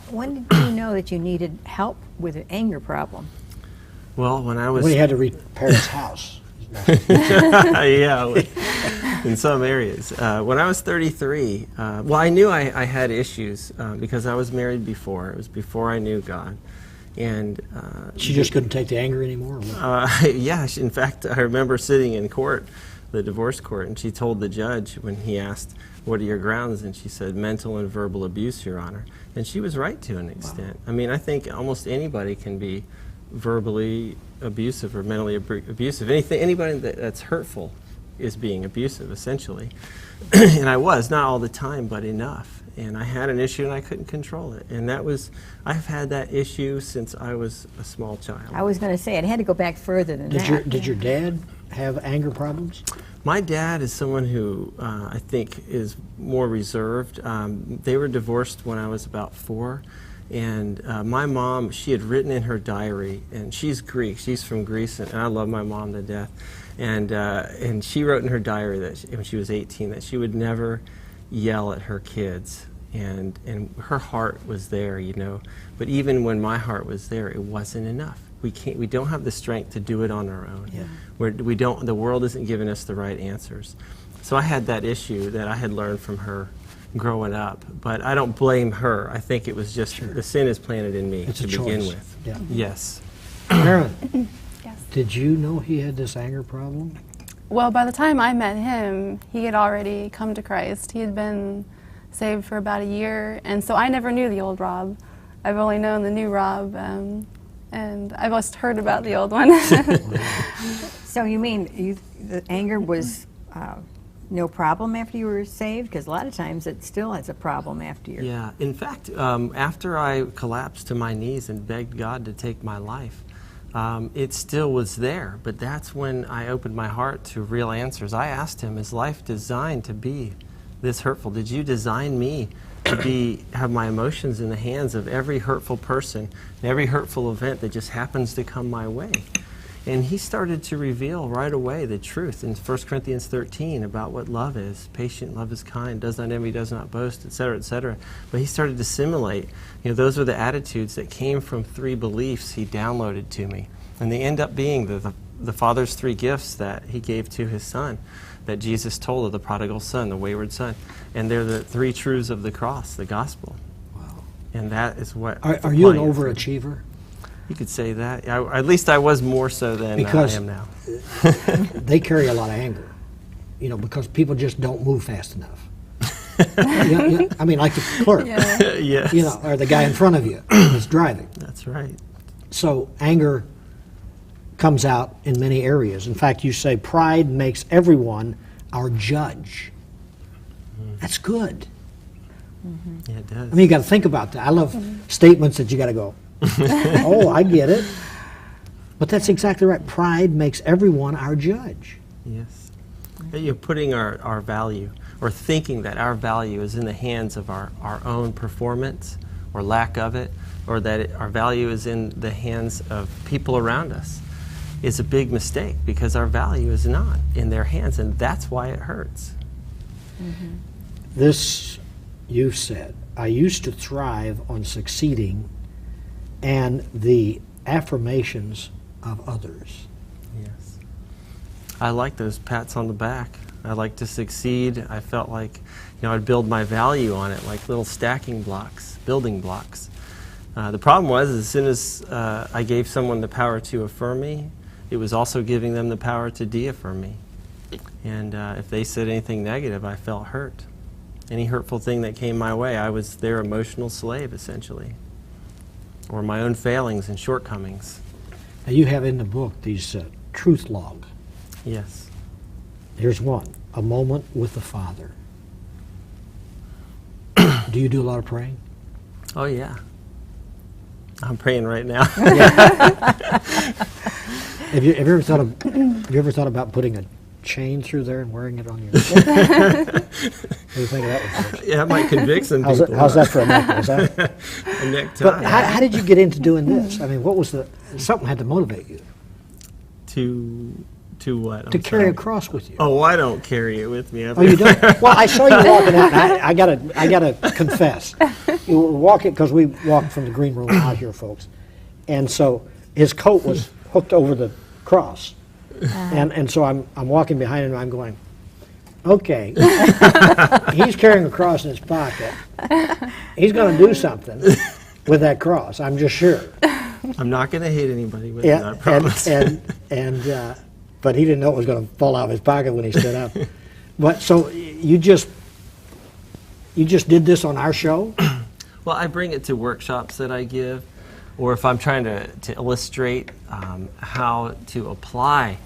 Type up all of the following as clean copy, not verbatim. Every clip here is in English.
When did you know that you needed help with an anger problem? Well, when I was... When he had to repair his house. Yeah, in some areas. When I was 33, well, I knew I had issues because I was married before. It was before I knew God. And she just couldn't take the anger anymore? Yeah, in fact, I remember sitting in court, the divorce court, and she told the judge when he asked, "What are your grounds?" And she said, "Mental and verbal abuse, Your Honor." And she was right to an extent. Wow. I mean, I think almost anybody can be verbally abusive or mentally abusive. Anybody that's hurtful is being abusive, essentially. And I was, not all the time, but enough. And I had an issue and I couldn't control it. And I've had that issue since I was a small child. I was going to say, it had to go back further than that. Did your dad have anger problems? My dad is someone who I think is more reserved. They were divorced when I was about 4. And my mom, she had written in her diary, and she's Greek, she's from Greece, and I love my mom to death. And she wrote in her diary that when she was 18 that she would never yell at her kids. And her heart was there, you know. But even when my heart was there, it wasn't enough. We don't have the strength to do it on our own. Yeah. The world isn't giving us the right answers. So I had that issue that I had learned from her growing up, but I don't blame her. I think it was just the sin is planted in me to begin with. Yeah. Yes. Marilyn, yes. Did you know he had this anger problem? Well, by the time I met him, he had already come to Christ. He had been saved for about a year, and so I never knew the old Rob. I've only known the new Rob, and I've just heard about the old one. So you mean the anger was no problem after you were saved? Because a lot of times it still has a problem after you're... Yeah. In fact, after I collapsed to my knees and begged God to take my life, it still was there. But that's when I opened my heart to real answers. I asked him, is life designed to be this hurtful? Did you design me to have my emotions in the hands of every hurtful person and every hurtful event that just happens to come my way? And he started to reveal right away the truth in 1 Corinthians 13 about what love is. Patient, love is kind, does not envy, does not boast, etc., etc. But he started to assimilate. Those were the attitudes that came from 3 beliefs he downloaded to me. And they end up being the Father's 3 gifts that he gave to his son, that Jesus told of the prodigal son, the wayward son. And they're the 3 truths of the cross, the gospel. Wow. And that is what... Are you an overachiever? You could say that. At least I was more so than I am now. They carry a lot of anger, because people just don't move fast enough. I mean, like the clerk, Yes. Or the guy in front of you that's driving. That's right. So anger comes out in many areas. In fact, you say pride makes everyone our judge. That's good. Yeah, it does. I mean, you got to think about that. I love statements that you got to go, oh, I get it. But that's exactly right. Pride makes everyone our judge. Yes. You're putting our value, or thinking that our value is in the hands of our own performance or lack of it, or that our value is in the hands of people around us, is a big mistake, because our value is not in their hands, and that's why it hurts. Mm-hmm. This, you said, I used to thrive on succeeding and the affirmations of others. Yes. I like those pats on the back. I like to succeed. I felt like, I'd build my value on it, like little stacking blocks, building blocks. The problem was, as soon as I gave someone the power to affirm me, it was also giving them the power to de-affirm me. And if they said anything negative, I felt hurt. Any hurtful thing that came my way, I was their emotional slave, essentially, or my own failings and shortcomings. Now you have in the book these truth log. Yes. Here's one, a moment with the Father. Do you do a lot of praying? Oh, yeah. I'm praying right now. Have you ever thought about putting a chain through there and wearing it on your neck? What do you think of that one? Yeah, it might convict some people. How's that for a necklace? Huh? A necktie. But how did you get into doing this? I mean, something had to motivate you. To what? to I'm carry a sorry. cross with you. Oh, I don't carry it with me. Oh, you don't? Well, I saw you walking out. And I gotta confess. You were walking because we walked from the green room out here, folks, and so his coat was hooked over the cross, and so I'm walking behind him. And I'm going, okay, he's carrying a cross in his pocket. He's going to do something with that cross. I'm just sure. I'm not going to hit anybody with it, I promise. But he didn't know it was going to fall out of his pocket when he stood up. But so you just did this on our show? Well, I bring it to workshops that I give, or if I'm trying to illustrate how to apply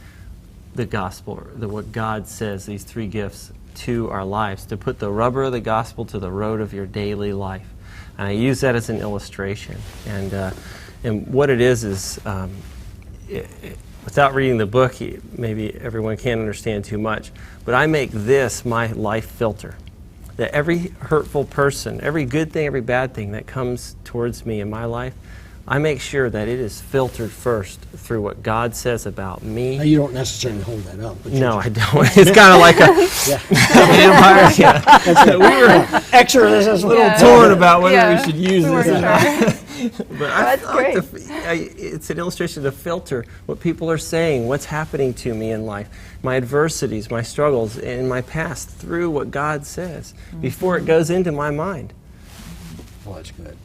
the gospel, what God says, these three gifts to our lives, to put the rubber of the gospel to the road of your daily life. And I use that as an illustration. And what it is without reading the book, maybe everyone can't understand too much, but I make this my life filter. That every hurtful person, every good thing, every bad thing that comes towards me in my life, I make sure that it is filtered first through what God says about me. Now, you don't necessarily hold that up. But No, I don't. It's kind of like a vampire. Yeah. We were exorcism. a little Yeah. torn about whether Yeah. we should use We this or weren't not. But I That's like it's an illustration to filter what people are saying, what's happening to me in life, my adversities, my struggles, in my past through what God says before it goes into my mind. Well, that's good.